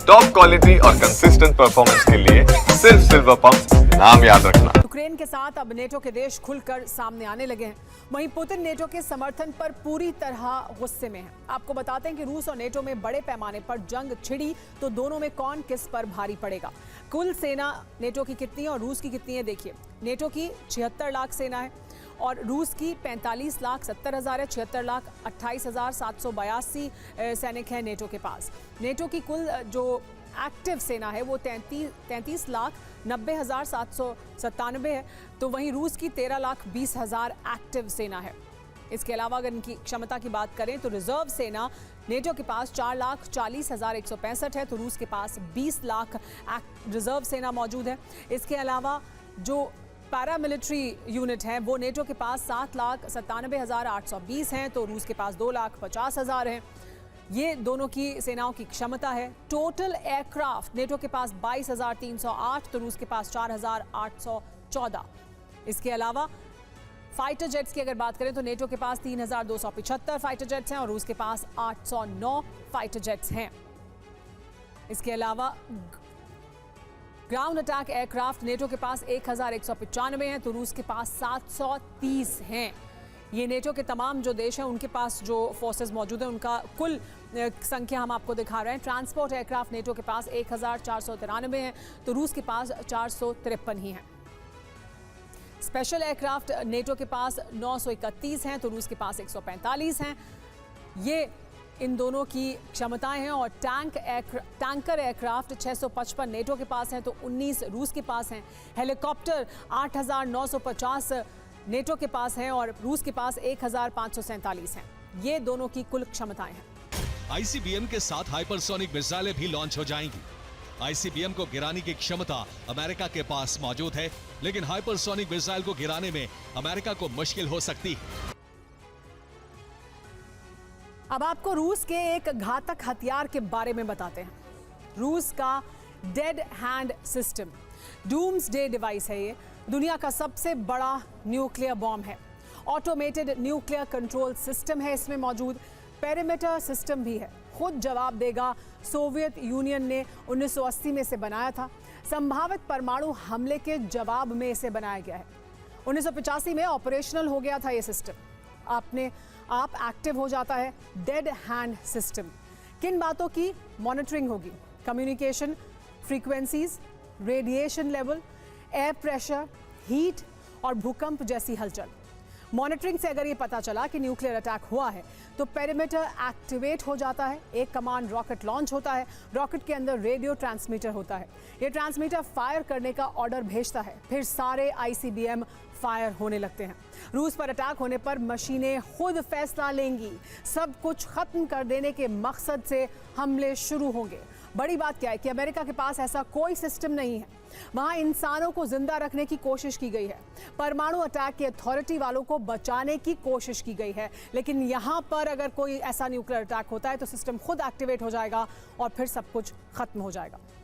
Top quality और consistent performance के लिए सिर्फ सिल्वर पंप नाम याद रखना। यूक्रेन के साथ अब नेटो के देश खुलकर सामने आने लगे हैं। वहीं पुतिन नेटो के समर्थन पर पूरी तरह गुस्से में हैं। आपको बताते हैं कि रूस और नेटो में बड़े पैमाने पर जंग छिड़ी तो दोनों में कौन किस पर भारी पड़ेगा। कुल सेना नेटो की कितनी है और रूस की कितनी है देखिए। नेटो की 76 लाख सेना है और रूस की 45,70,000 है। 76,28,782 सैनिक हैं नेटो के पास। नेटो की कुल जो एक्टिव सेना है वो 33,90,797 है, तो वहीं रूस की 13,20,000 एक्टिव सेना है। इसके अलावा अगर इनकी क्षमता की बात करें तो रिजर्व सेना नेटो के पास 4,40,165 है, तो रूस के पास 20 लाख रिजर्व सेना मौजूद है। इसके अलावा जो पैरामिलिट्री यूनिट है वो नेटो के पास 7,97,820 हैं, तो रूस के पास 2,50,000 हैं। ये दोनों की सेनाओं की क्षमता है। टोटल एयरक्राफ्ट नेटो के पास 22,308, तो रूस के पास 4,814। इसके अलावा फाइटर जेट्स की अगर बात करें तो नेटो के पास 3,275 फाइटर जेट्स हैं और रूस के पास 809 फाइटर जेट्स हैं। इसके अलावा ग्राउंड अटैक एयरक्राफ्ट नेटो के पास 1,195 हैं, तो रूस के पास 730 हैं। ये नेटो के तमाम जो देश हैं उनके पास जो फोर्सेस मौजूद हैं उनका कुल संख्या हम आपको दिखा रहे हैं। ट्रांसपोर्ट एयरक्राफ्ट नेटो के पास 1,493 हैं, तो रूस के पास 453 ही हैं। स्पेशल एयरक्राफ्ट नेटो के पास 931 हैं, तो रूस के पास 145 हैं। ये इन दोनों की क्षमताएं हैं। और टैंकर एयरक्राफ्ट 655 नेटो के पास हैं, तो 19 रूस के पास हैं। हेलीकॉप्टर 8,950 नेटो के पास हैं और रूस के पास 1,547 हैं। ये दोनों की कुल क्षमताएं हैं। आईसीबीएम के साथ हाइपरसोनिक मिसाइलें भी लॉन्च हो जाएंगी। आईसीबीएम को गिराने की क्षमता अमेरिका के पास मौजूद है, लेकिन हाइपरसोनिक मिसाइल को गिराने में अमेरिका को मुश्किल हो सकती है। अब आपको रूस के एक घातक हथियार के बारे में बताते हैं। रूस का dead hand system doomsday device है। ये दुनिया का सबसे बड़ा न्यूक्लियर बॉम्ब है। ऑटोमेटेड न्यूक्लियर कंट्रोल सिस्टम है इसमें मौजूद। पेरीमीटर सिस्टम भी है। खुद जवाब देगा। सोवियत यूनियन ने 1980 में इसे बनाया था। संभावित परमाणु हमले के जवाब में इसे बनाया गया है। 1985 में ऑपरेशनल हो गया था ये सिस्टम। आप एक्टिव हो जाता है डेड हैंड सिस्टम। किन बातों की मॉनिटरिंग होगी? Communication frequencies, radiation level, air pressure, heat और भूकंप जैसी हलचल। मॉनिटरिंग से अगर ये पता चला कि न्यूक्लियर अटैक हुआ है तो पेरीमीटर एक्टिवेट हो जाता है। एक कमांड रॉकेट लॉन्च होता है। रॉकेट के अंदर रेडियो ट्रांसमीटर होता है। ये ट्रांसमीटर फायर करने का ऑर्डर भेजता है। फिर सारे आईसीबीएम फायर होने लगते हैं। रूस पर अटैक होने पर मशीनें खुद फैसला लेंगी। सब कुछ खत्म कर देने के मकसद से हमले शुरू होंगे। बड़ी बात क्या है कि अमेरिका के पास ऐसा कोई सिस्टम नहीं है। वहां इंसानों को जिंदा रखने की कोशिश की गई है। परमाणु अटैक की अथॉरिटी वालों को बचाने की कोशिश की गई है, लेकिन यहां पर अगर कोई ऐसा न्यूक्लियर अटैक होता है तो सिस्टम खुद एक्टिवेट हो जाएगा और फिर सब कुछ खत्म हो जाएगा।